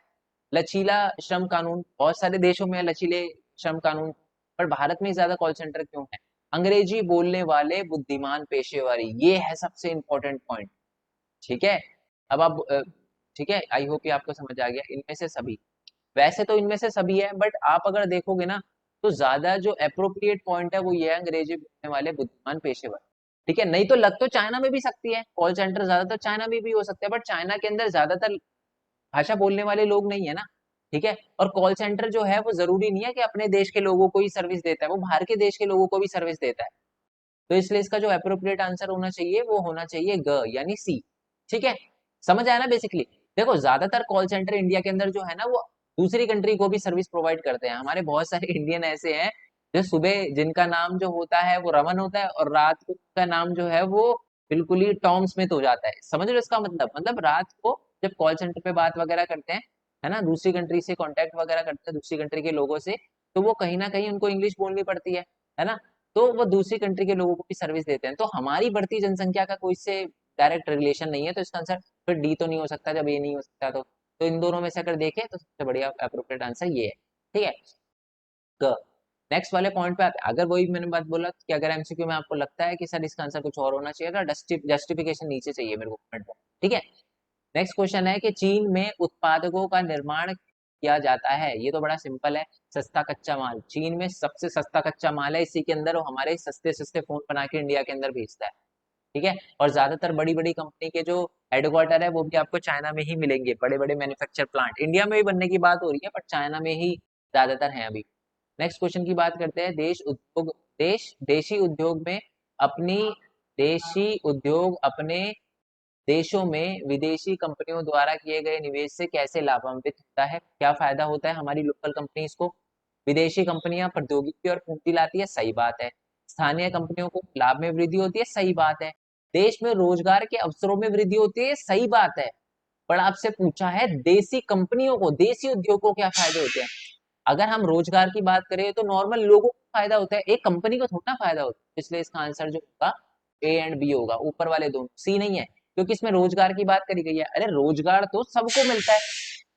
लचीला श्रम कानून, बहुत सारे देशों में है लचीले श्रम कानून, पर भारत में ज्यादा कॉल सेंटर क्यों है? अंग्रेजी बोलने वाले बुद्धिमान पेशेवरी, ये है सबसे इंपॉर्टेंट पॉइंट। ठीक है, अब आप ठीक है, आई होप ये आपको समझ आ गया। इनमें से सभी, वैसे तो इनमें से सभी है, बट आप अगर देखोगे ना, तो ज्यादा जो अप्रोप्रिएट पॉइंट है वो ये है, अंग्रेजी बोलने वाले बुद्धिमान पेशेवर। ठीक है, नहीं तो लग तो चाइना में भी सकती है, कॉल सेंटर ज्यादातर चाइना में भी हो सकता है, बट चाइना के अंदर ज्यादातर भाषा बोलने वाले लोग नहीं है ना। ठीक है, और कॉल सेंटर जो है वो जरूरी नहीं है कि अपने देश के लोगों को ही सर्विस देता है, वो बाहर के देश के लोगों को भी सर्विस देता है। तो इसलिए इसका जो अप्रोप्रिएट आंसर होना चाहिए वो होना चाहिए ग, यानी सी। ठीक है, समझ आया ना बेसिकली। देखो ज्यादातर कॉल सेंटर इंडिया के अंदर जो है ना, वो दूसरी कंट्री को भी सर्विस प्रोवाइड करते हैं। हमारे बहुत सारे इंडियन ऐसे हैं जो सुबह जिनका नाम जो होता है वो रमन होता है, और रात को का नाम जो है वो बिल्कुल ही टॉम स्मिथ हो जाता है। समझ रहे हो इसका मतलब रात को जब कॉल सेंटर पे बात वगैरह करते हैं, है ना, दूसरी कंट्री से कांटेक्ट वगैरह करते हैं, दूसरी कंट्री के लोगों से, तो वो कहीं ना कहीं उनको इंग्लिश बोलनी पड़ती है ना। तो वो दूसरी कंट्री के लोगों को भी सर्विस देते हैं। तो हमारी बढ़ती जनसंख्या का कोई इससे डायरेक्ट रिलेशन नहीं है, तो इसका आंसर फिर डी तो नहीं हो सकता। जब ये नहीं हो सकता तो इन दोनों में से अगर देखें तो सबसे बढ़िया अप्रोप्रिएट आंसर ये है। ठीक है, नेक्स्ट वाले पॉइंट पे आते हैं। अगर वही मैंने बात बोला कि अगर एमसीक्यू में आपको लगता है कि सर इसका आंसर कुछ और होना चाहिए, तो जस्टिफिकेशन नीचे चाहिए मेरे को कमेंट में। ठीक है, नेक्स्ट क्वेश्चन है कि चीन में उत्पादकों का निर्माण किया जाता है। ये तो बड़ा सिंपल है, सस्ता कच्चा माल। चीन में सबसे सस्ता कच्चा माल है, इसी के अंदर वो हमारे सस्ते सस्ते फोन बना के इंडिया के अंदर भेजता है। ठीक है, और ज्यादातर बड़ी बड़ी कंपनी के जो हेडक्वार्टर है वो भी आपको चाइना में ही मिलेंगे। बड़े बड़े मैन्युफैक्चर प्लांट इंडिया में भी बनने की बात हो रही है, बट चाइना में ही ज्यादातर है अभी। नेक्स्ट क्वेश्चन की बात करते हैं। देशी उद्योग में अपनी देशी उद्योग अपने देशों में विदेशी कंपनियों द्वारा किए गए निवेश से कैसे लाभान्वित होता है? क्या फायदा होता है हमारी लोकल कंपनीज को? विदेशी कंपनियां प्रौद्योगिकी और पूंजी लाती है, सही बात है। स्थानीय कंपनियों को लाभ में वृद्धि होती है, सही बात है। देश में रोजगार के अवसरों में वृद्धि होती है, सही बात है। पर आपसे पूछा है देसी कंपनियों को, देसी उद्योग को क्या फायदे होते हैं? अगर हम रोजगार की बात करें तो नॉर्मल लोगों को फायदा होता है, एक कंपनी को थोड़ा फायदा होता है। इसलिए इसका आंसर जो होगा ए एंड बी होगा, ऊपर वाले दोनों, सी नहीं है, क्योंकि इसमें रोजगार की बात करी गई है। अरे रोजगार तो सबको मिलता है,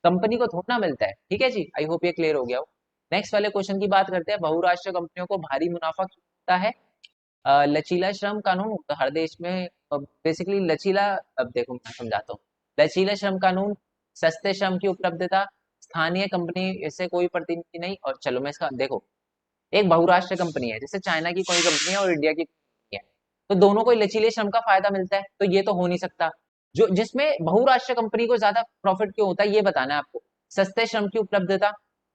कंपनी को थोड़ा मिलता है। ठीक है जी, आई होप ये क्लियर हो गया हो। नेक्स्ट वाले क्वेश्चन की बात करते हैं। बहुराष्ट्रीय कंपनियों को भारी मुनाफा क्यों होता है? लचीला श्रम कानून तो हर देश में बेसिकली लचीला, अब देखो मैं समझाता हूँ। लचीला श्रम कानून, सस्ते श्रम की उपलब्धता, स्थानीय कंपनी से कोई प्रतिनिधि नहीं, और चलो मैं इसका देखो, एक बहुराष्ट्रीय कंपनी है, जैसे चाइना की कोई कंपनी है और इंडिया की कंपनी है, तो दोनों को लचीले श्रम का फायदा मिलता है, तो ये तो हो नहीं सकता। जो जिसमें बहुराष्ट्रीय कंपनी को ज्यादा प्रॉफिट क्यों होता है ये बताना है आपको। सस्ते श्रम की उपलब्धता,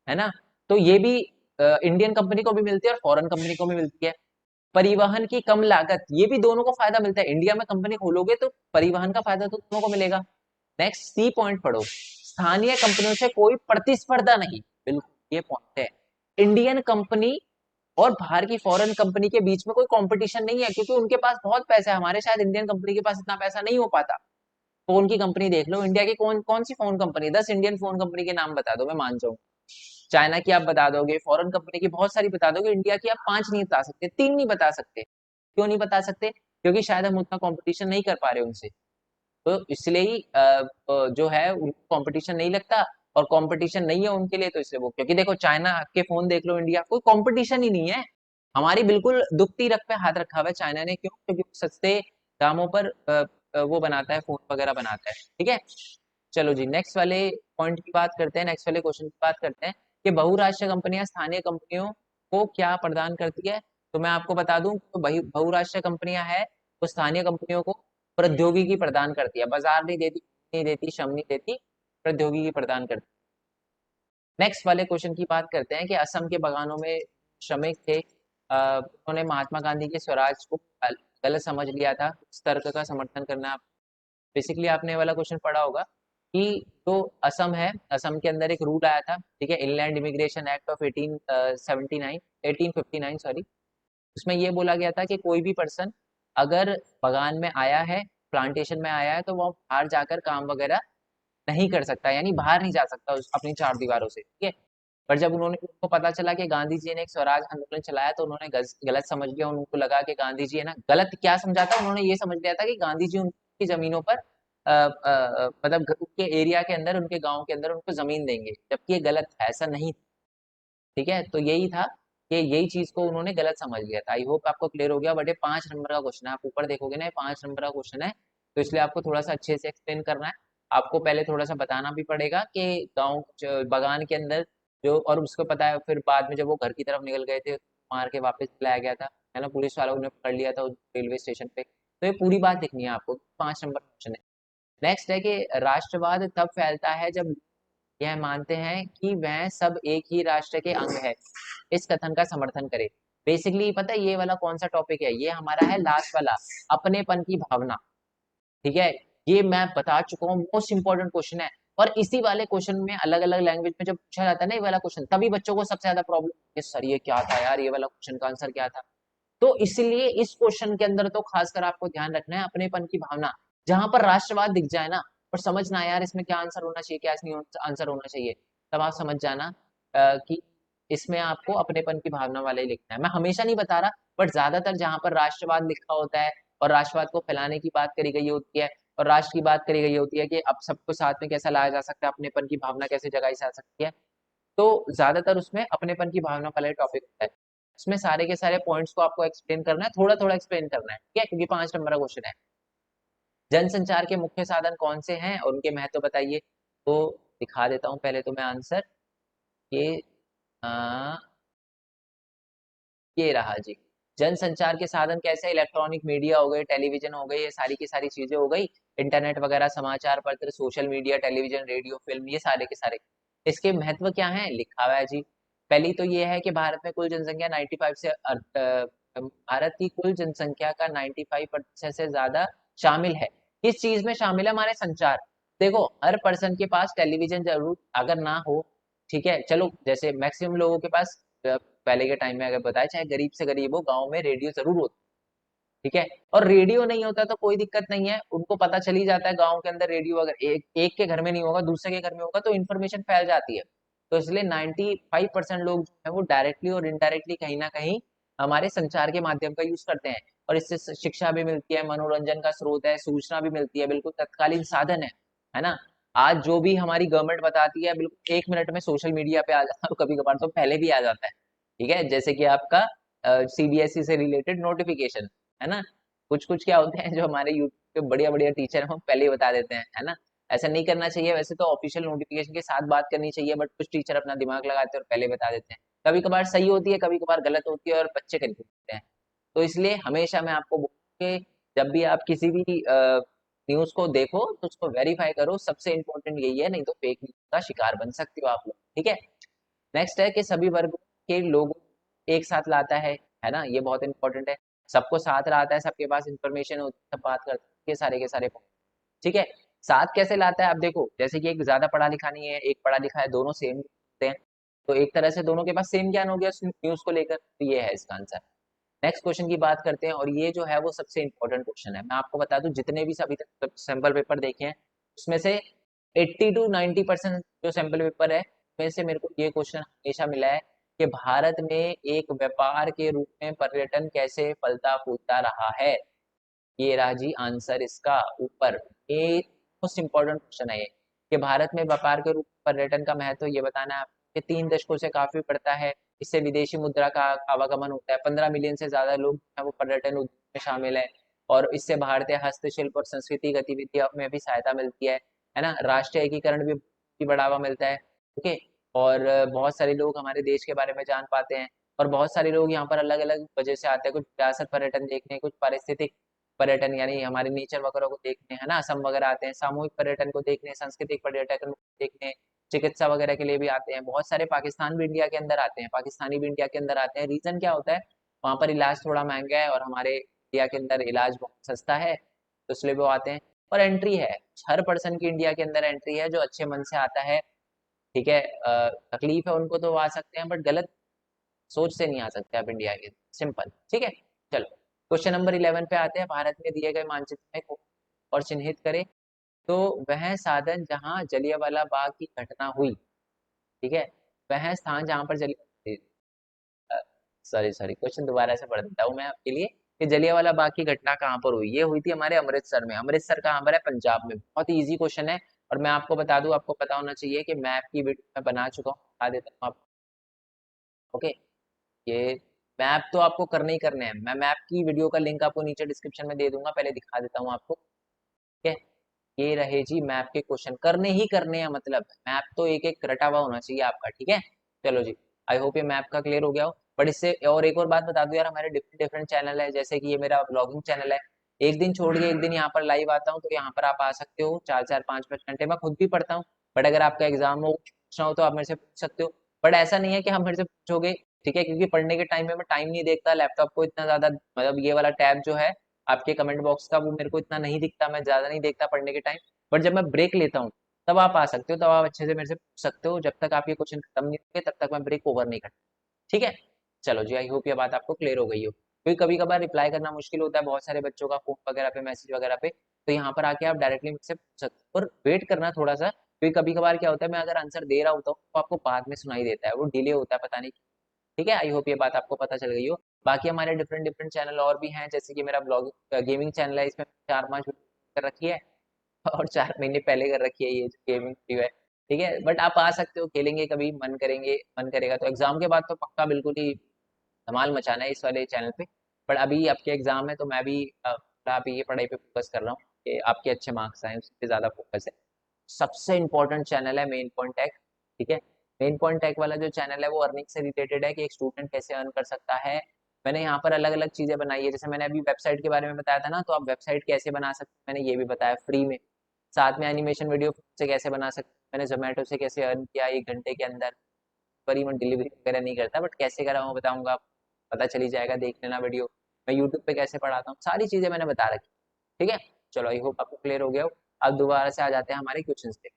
है ना, तो ये भी इंडियन कंपनी को भी मिलती है और फॉरेन कंपनी को भी मिलती है। परिवहन की कम लागत, ये भी दोनों को फायदा मिलता है। इंडिया में कंपनी खोलोगे तो परिवहन का फायदा तो दोनों को मिलेगा। नेक्स्ट सी पॉइंट पढ़ो, स्थानीय कंपनियों से कोई प्रतिस्पर्धा नहीं, बिल्कुल ये पॉइंट है। इंडियन कंपनी और बाहर की फॉरेन कंपनी के बीच में कोई कंपटीशन नहीं है, क्योंकि उनके पास बहुत पैसा है, हमारे शायद इंडियन कंपनी के पास इतना पैसा नहीं हो पाता। फोन की कंपनी देख लो, इंडिया की कौन कौन सी phone company, 10 Indian phone company के नाम बता दो, मैं मान जाऊँ। चाइना की आप बता दोगे, फॉरेन कंपनी की बहुत सारी बता दोगे, इंडिया की आप 5 नहीं बता सकते, 3 नहीं बता सकते। क्यों नहीं बता सकते? क्योंकि शायद हम उतना कंपटीशन नहीं कर पा रहे उनसे। तो इसलिए ही जो है उनको कंपटीशन नहीं लगता, और कंपटीशन नहीं है उनके लिए, तो इसलिए वो, क्योंकि देखो चाइना के फोन देख लो, इंडिया कोई कंपटीशन ही नहीं है। हमारी बिल्कुल दुखती रख पे हाथ रखा हुआ है चाइना ने, क्यों? क्योंकि सस्ते दामों पर वो बनाता है, फोन वगैरह बनाता है। ठीक है, चलो जी नेक्स्ट वाले पॉइंट की बात करते हैं, नेक्स्ट वाले क्वेश्चन की बात करते हैं कि बहुराष्ट्रीय कंपनियां स्थानीय कंपनियों को क्या प्रदान करती है। तो मैं आपको बता दूं, तो बहुराष्ट्रीय कंपनियां है वो स्थानीय कंपनियों को प्रौद्योगिकी प्रदान करती है, बाजार नहीं देती, नहीं देती, श्रम नहीं देती, प्रौद्योगिकी प्रदान करती। नेक्स्ट वाले क्वेश्चन की बात करते हैं कि असम के बागानों में श्रमिक थे, उन्होंने महात्मा गांधी के स्वराज को गलत समझ लिया था। इस तर्क का समर्थन करना। बेसिकली आपने ये वाला क्वेश्चन पढ़ा होगा कि जो असम है, असम के अंदर एक रूल आया था, ठीक है, inland immigration act of 1859 sorry. उसमें ये बोला गया था कि कोई भी पर्सन अगर बागान में आया है, प्लांटेशन में आया है, तो वो बाहर जाकर काम वगैरह नहीं कर सकता, यानी बाहर नहीं जा सकता अपनी चार दीवारों से, ठीक है। पर जब उनको पता चला कि गांधी जी ने एक स्वराज आंदोलन चलाया, तो उन्होंने गलत समझ लिया। उनको लगा कि गांधी जी है ना, गलत क्या समझा था उन्होंने, ये समझ लिया था कि गांधी जी उनकी जमीनों पर मतलब उनके एरिया के अंदर, उनके गांव के अंदर उनको जमीन देंगे, जबकि ये गलत है, ऐसा नहीं। ठीक है, तो यही था कि यही चीज को उन्होंने गलत समझ लिया था। आई होप आपको क्लियर हो गया। बट ये 5 नंबर का क्वेश्चन है, आप ऊपर देखोगे ना, ये 5 नंबर का क्वेश्चन है, तो इसलिए आपको थोड़ा सा अच्छे से एक्सप्लेन करना है। आपको पहले थोड़ा सा बताना भी पड़ेगा कि गाँव बागान के अंदर जो, और उसको पता है फिर बाद में जब वो घर की तरफ निकल गए थे, मार के वापस लाया गया था, है ना, पुलिस वालों ने पकड़ लिया था रेलवे स्टेशन पे। तो ये पूरी बात लिखनी है आपको, 5 नंबर क्वेश्चन है। नेक्स्ट है कि राष्ट्रवाद तब फैलता है जब यह मानते हैं कि वह सब एक ही राष्ट्र के अंग है, इस कथन का समर्थन करे। बेसिकली पता है ये वाला कौन सा टॉपिक है, ये हमारा है लास्ट वाला, अपनेपन की भावना। ठीक है, ये मैं बता चुका हूँ, मोस्ट इंपॉर्टेंट क्वेश्चन है। और इसी वाले क्वेश्चन में अलग अलग लैंग्वेज में जब पूछा जाता है ना ये वाला क्वेश्चन, तभी बच्चों को सबसे ज्यादा प्रॉब्लम, सर ये क्या था यार, ये वाला क्वेश्चन का आंसर क्या था। तो इसलिए इस क्वेश्चन के अंदर तो खासकर आपको ध्यान रखना है अपनेपन की भावना। जहां पर राष्ट्रवाद दिख जाए ना, और समझना यार इसमें क्या आंसर होना चाहिए, क्या नहीं आंसर होना चाहिए, तब आप समझ जाना कि इसमें आपको अपनेपन की भावना वाला ही लिखना है। मैं हमेशा नहीं बता रहा, बट ज्यादातर जहां पर राष्ट्रवाद लिखा होता है और राष्ट्रवाद को फैलाने की बात करी गई होती है, और राष्ट्र की बात करी गई होती है कि अब सबको साथ में कैसा लाया जा सकता है, अपनेपन की भावना कैसे जगाई जा सकती है, तो ज्यादातर उसमें अपनेपन की भावना वाला टॉपिक होता है। उसमें सारे के सारे पॉइंट्स को आपको एक्सप्लेन करना है, थोड़ा थोड़ा एक्सप्लेन करना है, ठीक है, क्योंकि 5 नंबर का क्वेश्चन है। जनसंचार के मुख्य साधन कौन से हैं और उनके महत्व बताइए। तो दिखा देता हूँ पहले तो मैं आंसर, ये आ, ये रहा जी। जनसंचार के साधन कैसे, इलेक्ट्रॉनिक मीडिया हो गए, टेलीविजन हो गई, ये सारी की सारी चीजें हो गई, इंटरनेट वगैरह, समाचार पत्र, social media, television, radio, film, ये सारे के सारे। इसके महत्व क्या है, लिखा हुआ है जी। पहली तो ये है कि भारत में कुल जनसंख्या 95 से भारत की कुल जनसंख्या का 95% से ज्यादा शामिल है। किस चीज में शामिल है, हमारे संचार। देखो हर पर्सन के पास टेलीविजन जरूर अगर ना हो, ठीक है, चलो जैसे मैक्सिमम लोगों के पास पहले के टाइम में अगर बताया, चाहे गरीब से गरीब हो, गांव में रेडियो जरूर होता, ठीक है। और रेडियो नहीं होता तो कोई दिक्कत नहीं है, उनको पता चल ही जाता है गांव के अंदर रेडियो अगर एक एक के घर में नहीं होगा, दूसरे के घर में होगा, तो इन्फॉर्मेशन फैल जाती है। तो इसलिए 95% लोग जो है वो डायरेक्टली और इनडायरेक्टली कहीं ना कहीं हमारे संचार के माध्यम का यूज करते हैं। और इससे शिक्षा भी मिलती है, मनोरंजन का स्रोत है, सूचना भी मिलती है, बिल्कुल तत्कालीन साधन है ना। आज जो भी हमारी गवर्नमेंट बताती है बिल्कुल 1 मिनट में सोशल मीडिया पे आ जाता है, कभी कभार तो पहले भी आ जाता है, ठीक है। जैसे कि आपका सीबीएसई से रिलेटेड नोटिफिकेशन, है ना। कुछ कुछ क्या होते हैं जो हमारे यूट्यूब के बढ़िया बढ़िया टीचर हैं वो पहले ही बता देते हैं, है ना। ऐसा नहीं करना चाहिए, वैसे तो ऑफिशियल नोटिफिकेशन के साथ बात करनी चाहिए, बट कुछ टीचर अपना दिमाग लगाते हैं और पहले बता देते हैं। कभी कभार सही होती है, कभी कभार गलत होती है, और बच्चे कंफ्यूज होते हैं। तो इसलिए हमेशा मैं आपको बोलूँ कि जब भी आप किसी भी न्यूज को देखो तो उसको वेरीफाई करो, सबसे इंपॉर्टेंट यही है, नहीं तो फेक न्यूज का शिकार बन सकते हो आप लोग, ठीक है। नेक्स्ट है कि सभी वर्गों के लोगों को एक साथ लाता है ना, ये बहुत इंपॉर्टेंट है। सबको साथ लाता है, सबके पास इंफॉर्मेशन होती है, सब बात करते हैं, ये सारे के सारे point, ठीक है। साथ कैसे लाता है, आप देखो जैसे कि एक ज्यादा पढ़ा लिखा नहीं है, एक पढ़ा लिखा है, दोनों सेम होते हैं, तो एक तरह से दोनों के पास सेम ज्ञान हो गया न्यूज को लेकर, तो ये है इसका आंसर। नेक्स्ट क्वेश्चन की बात करते हैं, और ये जो है वो सबसे इंपॉर्टेंट क्वेश्चन है। मैं आपको बता दूं जितने भी अभी तक सैंपल पेपर देखे हैं, उसमें से 80 to 90% जो सैंपल पेपर है, में से मेरे को ये क्वेश्चन हमेशा मिला है कि भारत में एक व्यापार के रूप में पर्यटन कैसे फलता फूलता रहा है। ये रहा जी आंसर इसका ऊपर। ये मोस्ट इंपॉर्टेंट क्वेश्चन है ये, कि भारत में व्यापार के रूप में पर्यटन का महत्व ये बताना है कि 3 दशकों से काफी बढ़ता है। इससे विदेशी मुद्रा का आवागमन होता है, 15 मिलियन से ज्यादा लोग हैं वो पर्यटन उद्योग में शामिल है। और इससे भारतीय हस्तशिल्प और संस्कृति गतिविधियों में भी सहायता मिलती है ना। राष्ट्रीय एकीकरण भी बढ़ावा मिलता है, ओके। और बहुत सारे लोग हमारे देश के बारे में जान पाते हैं, और बहुत सारे लोग यहाँ पर अलग अलग वजह से आते हैं, कुछ विरासत पर्यटन देखने, कुछ पारिस्थितिक पर्यटन यानी हमारे नेचर वगैरह को देखने, है ना, असम वगैरह आते हैं, सामूहिक पर्यटन को देखने, सांस्कृतिक पर्यटन को देखने, चिकित्सा वगैरह के लिए भी आते हैं। बहुत सारे पाकिस्तान भी इंडिया के अंदर आते हैं, पाकिस्तानी भी इंडिया के अंदर आते हैं। रीजन क्या होता है, वहाँ पर इलाज थोड़ा महंगा है और हमारे इंडिया के अंदर इलाज बहुत सस्ता है, तो इसलिए वो आते हैं। और एंट्री है, हर पर्सन की इंडिया के अंदर एंट्री है जो अच्छे मन से आता है। ठीक है, तकलीफ है उनको तो वो आ सकते हैं, बट गलत सोच से नहीं आ सकते आप इंडिया के, सिंपल। ठीक है, चलो क्वेश्चन नंबर 11 पे आते हैं। भारत में दिए गए मानचित्र में और चिन्हित करें तो वह साधन जहां जलियांवाला बाग की घटना हुई, ठीक है, वह स्थान जहां पर सॉरी सॉरी, क्वेश्चन दोबारा से पढ़ देता हूँ मैं आपके लिए कि जलियांवाला बाग की घटना कहाँ पर हुई। ये हुई थी हमारे अमृतसर में। अमृतसर कहाँ पर है, पंजाब में। बहुत ही इजी क्वेश्चन है, और मैं आपको बता दूं, आपको पता होना चाहिए कि मैप की वीडियो मैं बना चुका हूँ, बता देता हूँ आपको। ओके, ये मैप तो आपको करने ही करने हैं। मैं मैप की वीडियो का लिंक आपको नीचे डिस्क्रिप्शन में दे दूंगा, पहले दिखा देता हूँ आपको। ठीक है, ये रहे जी मैप के क्वेश्चन, करने ही करने हैं, मतलब मैप तो एक एक रटा हुआ होना चाहिए आपका। ठीक है, चलो जी, आई होप ये मैप का क्लियर हो गया हो। बट इससे और एक और बात बता दूं यार, हमारे डिफरेंट डिफरेंट चैनल है, जैसे कि ये मेरा ब्लॉगिंग चैनल है। एक दिन छोड़ के एक दिन यहाँ पर लाइव आता हूँ, तो यहाँ पर आप आ सकते हो। 4 4 5 5 घंटे मैं खुद भी पढ़ता हूँ, बट अगर आपका एग्जाम हो, पूछना हो तो आप मेरे से पूछ सकते हो। बट ऐसा नहीं है कि हम मेरे से पूछोगे, ठीक है, क्योंकि पढ़ने के टाइम में मैं टाइम नहीं देखता लैपटॉप को इतना ज्यादा, मतलब ये वाला टैब जो है आपके कमेंट बॉक्स का, वो मेरे को इतना नहीं दिखता, मैं ज्यादा नहीं देखता पढ़ने के टाइम। बट जब मैं ब्रेक लेता हूँ तब आप आ सकते हो, तब आप अच्छे से मेरे से पूछ सकते हो। जब तक आपके क्वेश्चन खत्म नहीं होंगे तब तक मैं ब्रेक ओवर नहीं करता। ठीक है, चलो जी, आई होप ये बात आपको क्लियर हो गई हो। क्योंकि कभी कभार रिप्लाई करना मुश्किल होता है बहुत सारे बच्चों का, फोन वगैरह पे, मैसेज वगैरह पे, तो यहाँ पर आके आप डायरेक्टली मुझसे पूछ सकते हो। और वेट करना थोड़ा सा, क्योंकि कभी कभार क्या होता है, मैं अगर आंसर दे रहा होता हूँ तो आपको बाद में सुनाई देता है, वो डिले होता है, पता नहीं क्यों। ठीक है, आई होप ये बात आपको पता चल गई हो। बाकी हमारे डिफरेंट डिफरेंट चैनल और भी हैं, जैसे कि मेरा ब्लॉग गेमिंग चैनल है, इसमें 4 5 कर रखी है, और 4 महीने पहले कर रखी है ये जो गेमिंग वीडियो है। ठीक है, बट आप आ सकते हो, खेलेंगे कभी मन करेंगे, मन करेगा तो। एग्जाम के बाद तो पक्का बिल्कुल ही धमाल मचाना है इस वाले चैनल पे। पर अभी आपके एग्जाम है तो मैं भी थोड़ा अभी ये पढ़ाई पे फोकस कर रहा हूँ कि आपके अच्छे मार्क्स आए, उस पर ज्यादा फोकस है। सबसे इंपॉर्टेंट चैनल है मेन पॉइंट टेक। ठीक है, मेन पॉइंट टेक वाला जो चैनल है वो अर्निंग से रिलेटेड है, कि एक स्टूडेंट कैसे अर्न कर सकता है। मैंने यहाँ पर अलग अलग चीजें बनाई है, जैसे मैंने अभी वेबसाइट के बारे में बताया था ना, तो आप वेबसाइट कैसे बना सकते हैं मैंने ये भी बताया फ्री में। साथ में एनिमेशन वीडियो से कैसे बना सकते हैं, मैंने जोमेटो से कैसे अर्न किया 1 घंटे के अंदर। पर ही मैं डिलीवरी वगैरह नहीं करता, बट कैसे करा हूँ बताऊंगा, पता चली जाएगा, देख लेना वीडियो। मैं यूट्यूब पे कैसे पढ़ाता हूँ, सारी चीजें मैंने बता रखी। ठीक है, चलो आई होप आपको क्लियर हो गया हो। अब दोबारा से आ जाते हैं हमारे क्वेश्चन पे।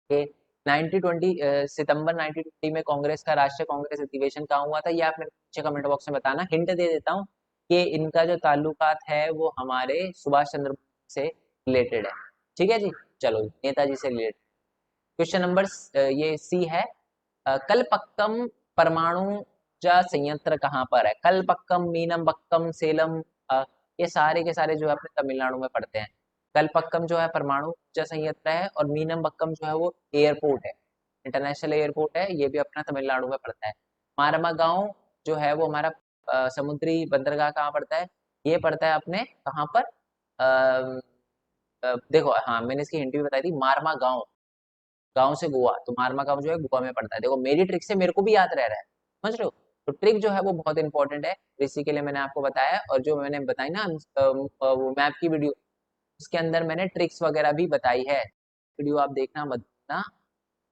कि 1920 सितंबर 1920 में कांग्रेस का राष्ट्रीय कांग्रेस अधिवेशन कहाँ हुआ था, ये आप मेरे को नीचे कमेंट बॉक्स में बताना। हिंट दे देता हूँ कि इनका जो ताल्लुकात है वो हमारे सुभाष चंद्र बोस से रिलेटेड है। ठीक है जी, चलो नेताजी से रिलेटेड। क्वेश्चन नंबर ये सी है। कलपक्कम परमाणु ऊर्जा संयंत्र कहाँ पर है। कलपक्कम, मीनमबक्कम, सेलम, ये सारे के सारे जो है अपने तमिलनाडु में पड़ते हैं। कलपक्कम जो है परमाणु ऊर्जा संयंत्र है, और मीनमबक्कम जो है वो एयरपोर्ट है, इंटरनेशनल एयरपोर्ट है, ये भी अपना तमिलनाडु में पड़ता है। मारमा गांव जो है वो हमारा समुद्री बंदरगाह कहाँ पड़ता है, ये पड़ता है अपने कहाँ पर, देखो हाँ मैंने इसकी हिंट भी बताई थी, मारमा गांव, गांव से गोवा, तो मारमा गांव जो है गोवा में पड़ता है। देखो मेरी ट्रिक से मेरे को भी याद रह रहा है, समझ रहे हो। तो ट्रिक जो है वो बहुत इंपॉर्टेंट है, इसी के लिए मैंने आपको बताया। और जो मैंने बताई ना वो मैप की वीडियो, उसके अंदर मैंने ट्रिक्स वगैरह भी बताई है, वीडियो आप देखना मत भूलना।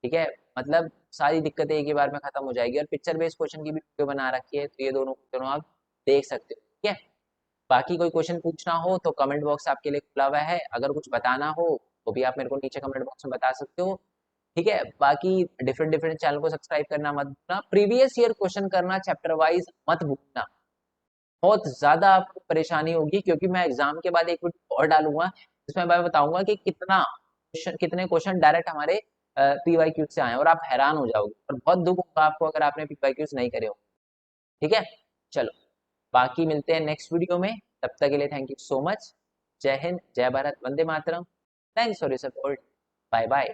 ठीक है, मतलब सारी दिक्कतें एक ही बार में खत्म हो जाएगी। और पिक्चर बेस्ड क्वेश्चन की भी वीडियो बना रखी है, तो ये दोनों आप देख सकते हो। ठीक है, बाकी कोई क्वेश्चन पूछना हो तो कमेंट बॉक्स आपके लिए खुला हुआ है, अगर कुछ बताना हो तो भी आप मेरे को नीचे कमेंट बॉक्स में बता सकते हो। ठीक है, बाकी डिफरेंट डिफरेंट चैनल को सब्सक्राइब करना मत भूलना, प्रीवियस ईयर क्वेश्चन करना चैप्टर वाइज मत भूलना। बहुत ज्यादा आपको परेशानी होगी, क्योंकि मैं एग्जाम के बाद एक वीडियो और डालूंगा जिसमें मैं बताऊंगा कि कितने क्वेश्चन डायरेक्ट हमारे पीवाईक्यू से आए हैं, और आप हैरान हो जाओगे, और बहुत दुख होगा आपको अगर आपने पीवाईक्यूज नहीं करे हो। ठीक है, चलो बाकी मिलते हैं नेक्स्ट वीडियो में, तब तक के लिए थैंक यू सो मच। जय हिंद, जय भारत, वंदे मातरम। Thanks for your support, bye bye.